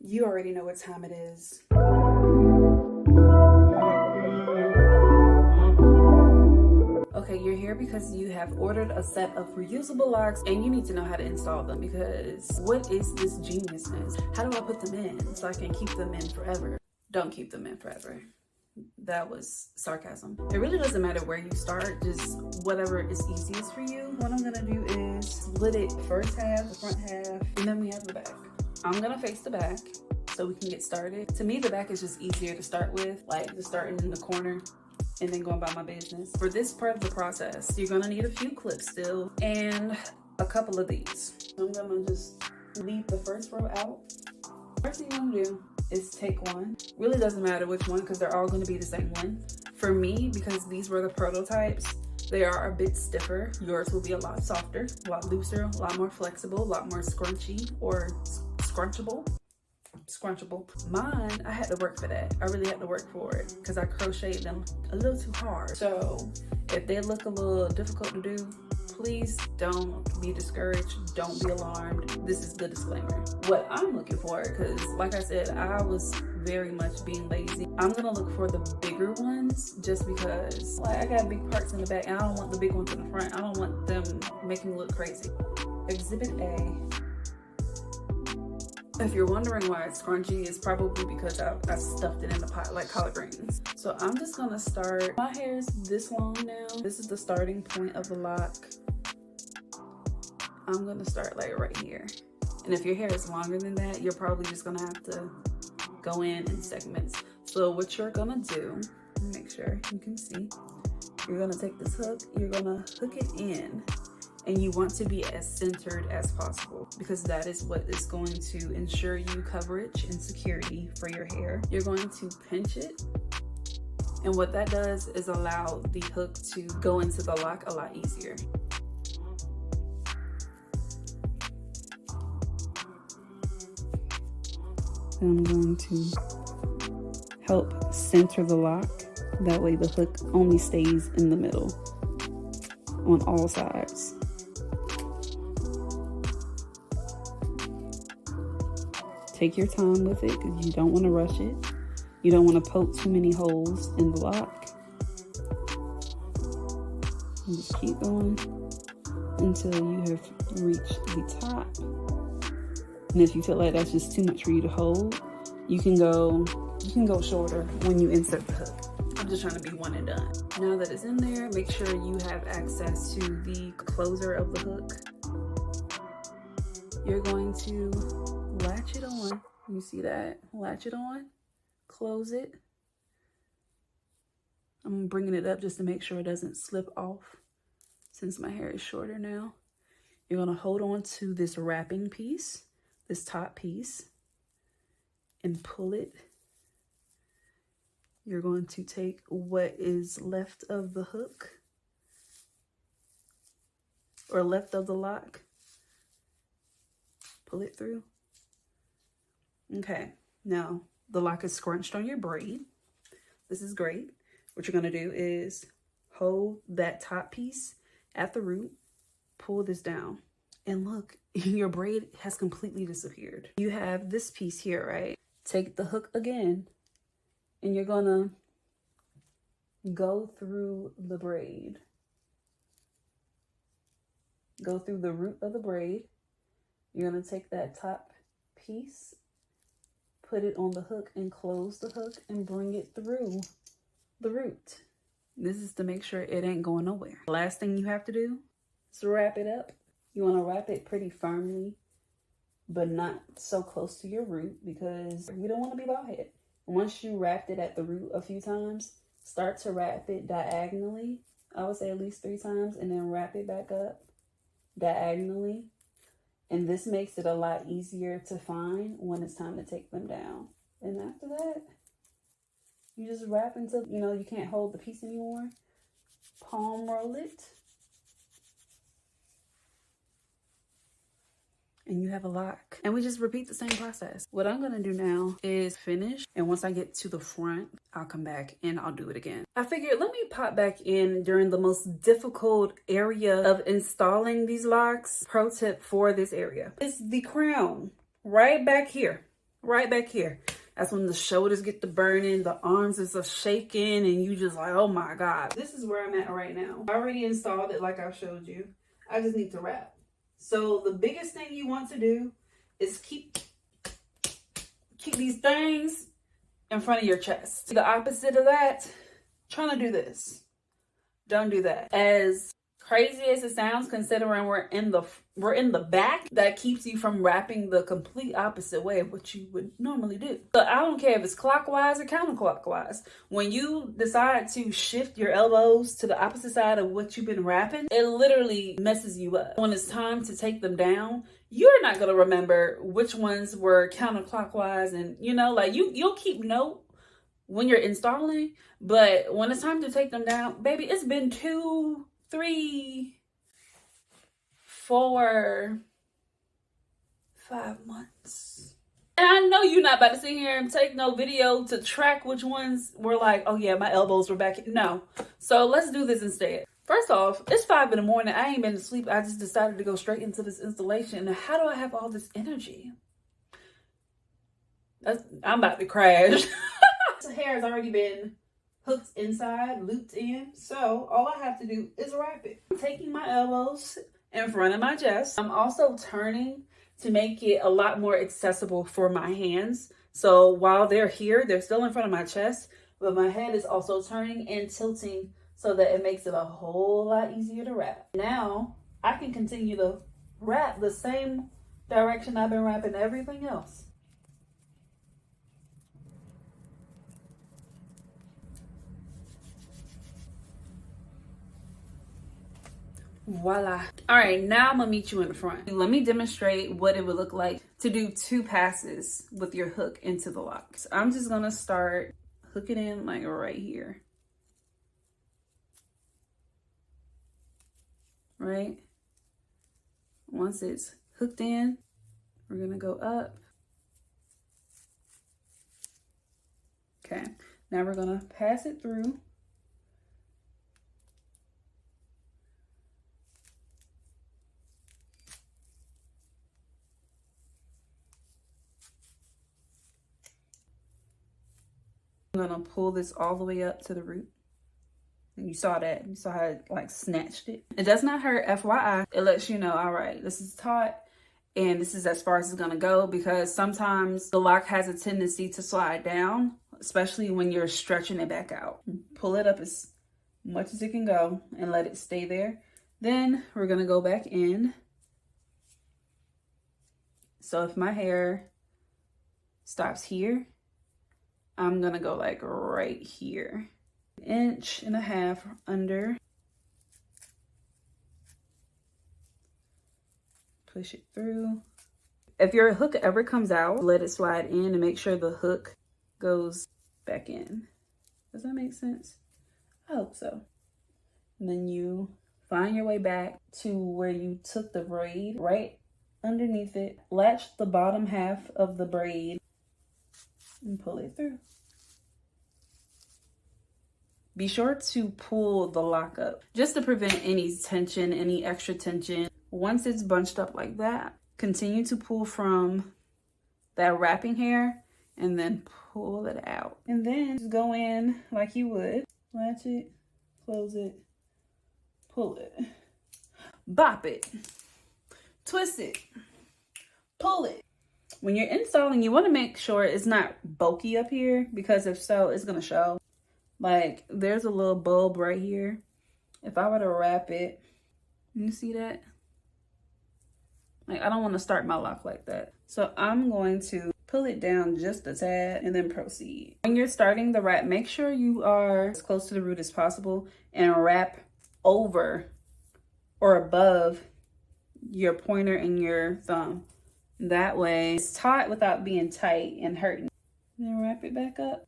You already know what time it is. Okay, you're here because you have ordered a set of reusable locks and you need to know how to install them, because what is this geniusness? How do I put them in so I can keep them in forever? Don't keep them in forever. That was sarcasm. It really doesn't matter where you start, just whatever is easiest for you. What I'm gonna do is split it, the first half, the front half, and then we have the back. I'm gonna face the back so we can get started. To me, the back is just easier to start with, like just starting in the corner and then going about my business. For this part of the process, you're gonna need a few clips still and a couple of these. I'm gonna just leave the first row out. First thing you wanna do is take one. Really doesn't matter which one because they're all gonna be the same one. For me, because these were the prototypes, they are a bit stiffer. Yours will be a lot softer, a lot looser, a lot more flexible, a lot more scrunchy or scrunchable. Mine, I had to work for that. I really had to work for it because I crocheted them a little too hard. So if they look a little difficult to do, please don't be discouraged. Don't be alarmed. This is the disclaimer. What I'm looking for, because like I said, I was very much being lazy. I'm gonna look for the bigger ones just because like I got big parts in the back and I don't want the big ones in the front. I don't want them making me look crazy. Exhibit A. If you're wondering why it's scrunchy, it's probably because I stuffed it in the pot like collard greens. So I'm just gonna start. My hair is this long now. This is the starting point of the lock. I'm gonna start like right here. And if your hair is longer than that, you're probably just gonna have to go in segments. So what you're gonna do, make sure you can see, you're gonna take this hook, you're gonna hook it in. And you want to be as centered as possible because that is what is going to ensure you coverage and security for your hair. You're going to pinch it. And what that does is allow the hook to go into the lock a lot easier. I'm going to help center the lock. That way the hook only stays in the middle on all sides. Take your time with it because you don't want to rush it. You don't want to poke too many holes in the lock. And just keep going until you have reached the top. And if you feel like that's just too much for you to hold, you can go shorter when you insert the hook. I'm just trying to be one and done. Now that it's in there, make sure you have access to the closer of the hook. You're going to latch it on. You see that? Latch it on, close it. I'm bringing it up just to make sure it doesn't slip off since my hair is shorter now. You're gonna hold on to this wrapping piece, this top piece, and pull it. You're going to take what is left of the hook or left of the lock, pull it through. Okay, now the lock is scrunched on your braid. This is great. What you're gonna do is hold that top piece at the root, pull this down, and look, your braid has completely disappeared. You have this piece here, right? Take the hook again, and you're gonna go through the braid. Go through the root of the braid. You're gonna take that top piece, put it on the hook and close the hook and bring it through the root. This is to make sure it ain't going nowhere. Last thing you have to do is wrap it up. You want to wrap it pretty firmly, but not so close to your root because you don't want to be bald head. Once you wrapped it at the root a few times, start to wrap it diagonally. I would say at least 3 times, and then wrap it back up diagonally. And this makes it a lot easier to find when it's time to take them down. And after that, you just wrap until, you can't hold the piece anymore. Palm roll it. And you have a lock. And we just repeat the same process. What I'm gonna do now is finish. And once I get to the front, I'll come back and I'll do it again. I figured let me pop back in during the most difficult area of installing these locks. Pro tip for this area is the crown right back here. right back here. That's when the shoulders get to burning, the arms is a shaking, and you just like, oh my God. This is where I'm at right now. I already installed it like I showed you. I just need to wrap. So the biggest thing you want to do is keep these things in front of your chest. The opposite of that, trying to do this. Don't do that. As crazy as it sounds, considering we're in the back, that keeps you from wrapping the complete opposite way of what you would normally do. But I don't care if it's clockwise or counterclockwise. When you decide to shift your elbows to the opposite side of what you've been wrapping, it literally messes you up. When it's time to take them down, you're not going to remember which ones were counterclockwise, and like you'll keep note when you're installing, but when it's time to take them down, baby, it's been 2, 3, 4, 5 months. And I know you're not about to sit here and take no video to track which ones were like, oh yeah, my elbows were back. No. So let's do this instead. First off, it's 5 in the morning. I ain't been to sleep. I just decided to go straight into this installation. How do I have all this energy? I'm about to crash. The hair has already been hooked inside, looped in. So all I have to do is wrap it. I'm taking my elbows in front of my chest. I'm also turning to make it a lot more accessible for my hands. So while they're here, they're still in front of my chest, but my head is also turning and tilting so that it makes it a whole lot easier to wrap. Now I can continue to wrap the same direction I've been wrapping everything else. Voila. All right, now I'm gonna meet you in the front. Let me demonstrate what it would look like to do 2 passes with your hook into the lock. So I'm just gonna start hooking in like right here. Right? Once it's hooked in, we're gonna go up. Okay, now we're gonna pass it through. I'm gonna pull this all the way up to the root. And you saw that. You saw how it like snatched it. It does not hurt, FYI. It lets you know, all right, this is taut and this is as far as it's gonna go, because sometimes the lock has a tendency to slide down, especially when you're stretching it back out. Pull it up as much as it can go and let it stay there. Then we're gonna go back in. So if my hair stops here, I'm gonna go like right here, 1.5 inches under, push it through. If your hook ever comes out, let it slide in and make sure the hook goes back in. Does that make sense? I hope so. And then you find your way back to where you took the braid, right underneath it, latch the bottom half of the braid and pull it through. Be sure to pull the lock up just to prevent any tension, any extra tension. Once it's bunched up like that, continue to pull from that wrapping hair and then pull it out. And then just go in like you would. Latch it, close it, pull it, bop it, twist it, pull it. When you're installing, you want to make sure it's not bulky up here, because if so, it's going to show. Like, there's a little bulb right here. If I were to wrap it, you see that? Like, I don't want to start my lock like that. So I'm going to pull it down just a tad and then proceed. When you're starting the wrap, make sure you are as close to the root as possible and wrap over or above your pointer and your thumb. That way it's taut without being tight and hurting. Then wrap it back up.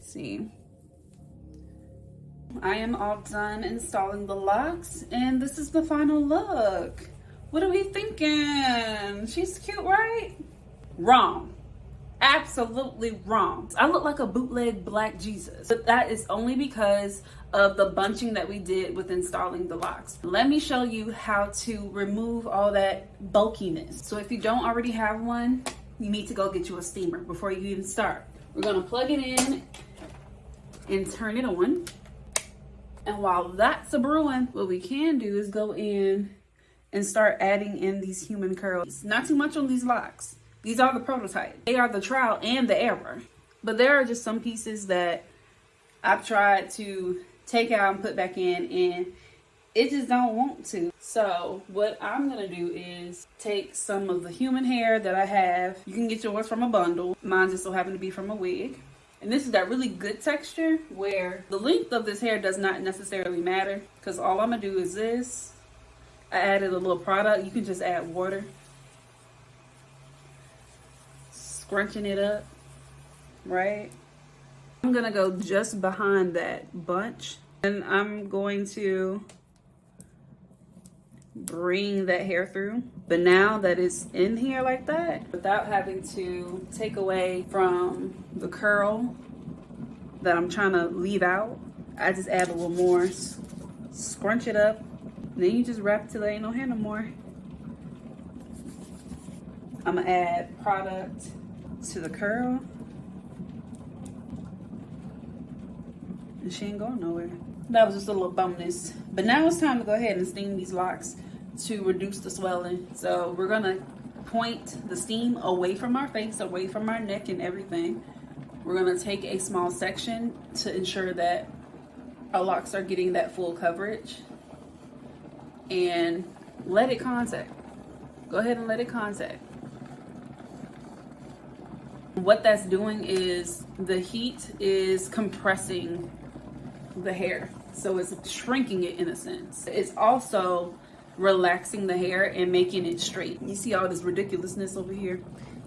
See, I am all done installing the locks and this is the final look. What are we thinking? She's cute, right? Wrong. Absolutely wrong. I look like a bootleg Black Jesus, but that is only because of the bunching that we did with installing the locks. Let me show you how to remove all that bulkiness. So if you don't already have one, you need to go get you a steamer before you even start. We're gonna plug it in and turn it on. And while that's a brewing, what we can do is go in and start adding in these human curls. Not too much on these locks. These are the prototype. They are the trial and the error. But there are just some pieces that I've tried to take out and put back in, and it just don't want to. So what I'm gonna do is take some of the human hair that I have. You can get yours from a bundle. Mine just so happened to be from a wig. And this is that really good texture where the length of this hair does not necessarily matter, because all I'm gonna do is this. I added a little product. You can just add water. Scrunching it up, right? I'm gonna go just behind that bunch, and I'm going to bring that hair through. But now that it's in here like that, without having to take away from the curl that I'm trying to leave out, I just add a little more, scrunch it up, and then you just wrap it till there ain't no hair no more. I'm gonna add product to the curl, and she ain't going nowhere. That was just a little bonus. But now it's time to go ahead and steam these locks to reduce the swelling. So we're gonna point the steam away from our face, away from our neck and everything. We're gonna take a small section to ensure that our locks are getting that full coverage, and let it contact. Go ahead and let it contact. What that's doing is the heat is compressing the hair, so it's shrinking it in a sense. It's also relaxing the hair and making it straight. You see all this ridiculousness over here?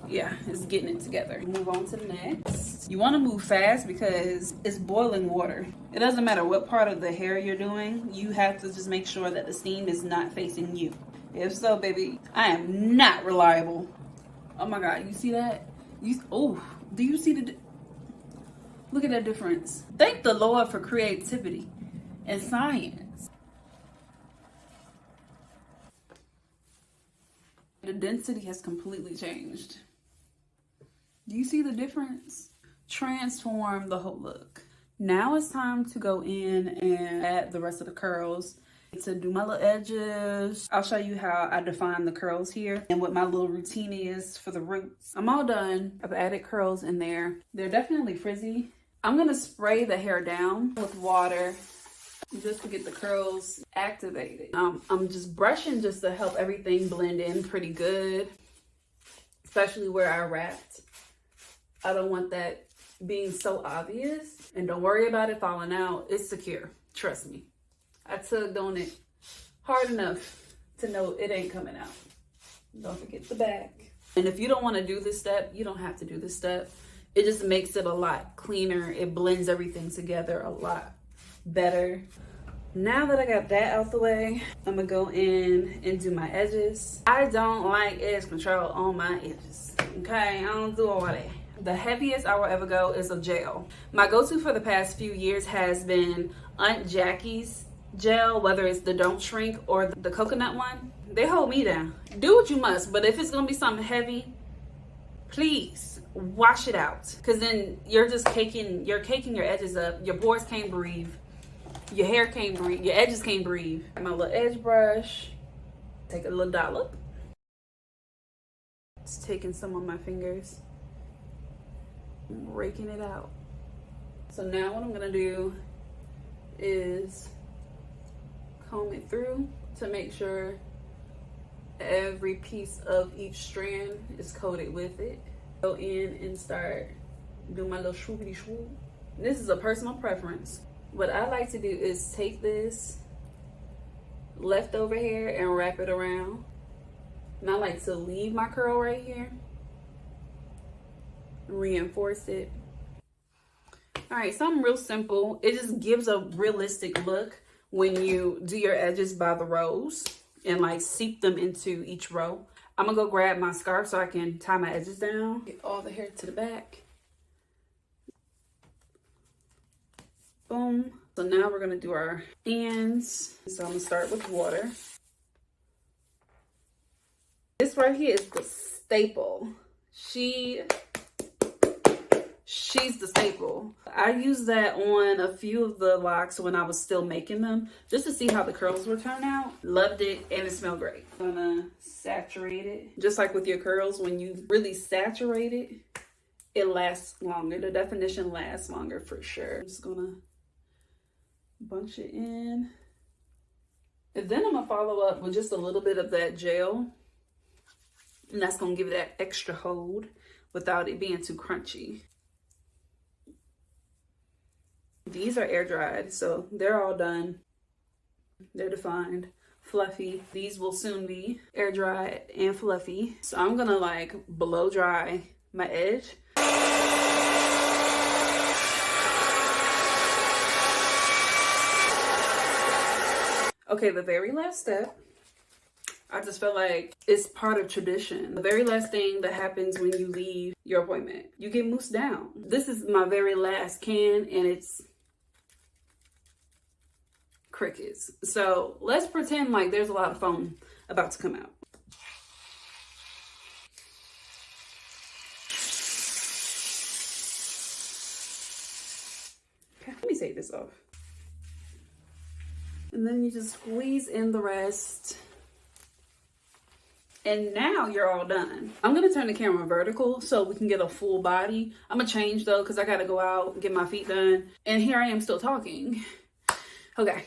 Yeah, it's getting it together. Move on to the next. You want to move fast because it's boiling water. It doesn't matter what part of the hair you're doing, you have to just make sure that the steam is not facing you. If so, baby, I am not reliable. Oh my God, you see that? Oh, do you see the, look at that difference. Thank the Lord for creativity and science. The density has completely changed. Do you see the difference? Transform the whole look. Now it's time to go in and add the rest of the curls. To do my little edges, I'll show you how I define the curls here and what my little routine is for the roots. I'm all done. I've added curls in there. They're definitely frizzy. I'm gonna spray the hair down with water just to get the curls activated. I'm just brushing just to help everything blend in pretty good, especially where I wrapped. I don't want that being so obvious. And don't worry about it falling out. It's secure, trust me. I tugged on it hard enough to know it ain't coming out. Don't forget the back. And if you don't want to do this step, you don't have to do this step. It just makes it a lot cleaner. It blends everything together a lot better. Now that I got that out the way, I'm gonna go in and do my edges. I don't like edge control on my edges, okay? I don't do all that. The heaviest I will ever go is a gel. My go-to for the past few years has been Aunt Jackie's gel, whether it's the Don't Shrink or the coconut one. They hold me down. Do what you must, but if it's gonna be something heavy, please wash it out, because then you're caking your edges up. Your pores can't breathe, your hair can't breathe, your edges can't breathe. My little edge brush, take a little dollop. Just taking some on my fingers, raking it out. So now what I'm gonna do is comb it through to make sure every piece of each strand is coated with it. Go in and start doing my little swoopity swoop. This is a personal preference. What I like to do is take this leftover hair and wrap it around. And I like to leave my curl right here, reinforce it. All right, something real simple. It just gives a realistic look when you do your edges by the rows and like seep them into each row. I'm gonna go grab my scarf so I can tie my edges down. Get all the hair to the back. Boom. So now we're gonna do our ends. So I'm gonna start with water. This right here is the staple. She's the staple. I used that on a few of the locks when I was still making them, just to see how the curls would turn out. Loved it, and it smelled great. I'm gonna saturate it. Just like with your curls, when you really saturate it, it lasts longer. The definition lasts longer for sure. I'm just gonna bunch it in. And then I'm gonna follow up with just a little bit of that gel. And that's gonna give it that extra hold without it being too crunchy. These are air dried, so they're all done. They're defined, fluffy. These will soon be air dried and fluffy. So I'm gonna like blow dry my edge. Okay, the very last step, I just feel like it's part of tradition. The very last thing that happens when you leave your appointment, you get moussed down. This is my very last can, and it's crickets. So let's pretend like there's a lot of foam about to come out. Okay, let me take this off. And then you just squeeze in the rest. And now you're all done. I'm gonna turn the camera vertical so we can get a full body. I'm gonna change though, because I gotta go out and get my feet done. And here I am still talking. Okay.